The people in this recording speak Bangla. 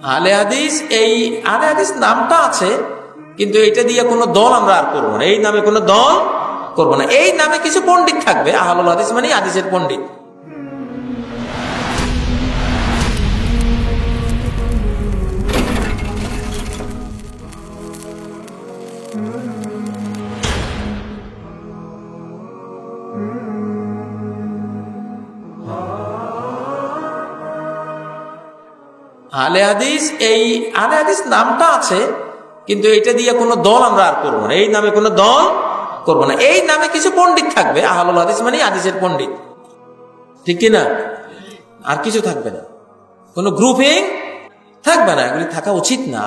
আহলে হাদিস, এই আহলে হাদিস নামটা আছে, কিন্তু এটা দিয়ে কোনো দল আমরা আর করবো না। এই নামে কোনো দল করবো না। এই নামে কিছু পণ্ডিত থাকবে, আহলুল হাদিস মানে হাদিসের পণ্ডিত। আহলে হাদিস, এই আহলে হাদিস নামটা আছে, কিন্তু এটা দিয়ে কোনো দল আমরা আর করবো না। এই নামে কোনো দল করবো না। এই নামে কিছু পণ্ডিত থাকবে, আহলুল হাদিস মানে হাদিসের পণ্ডিত, ঠিক কিনা? আর কিছু থাকবে না, কোনো গ্রুপিং থাকবে না। এগুলি থাকা উচিত না।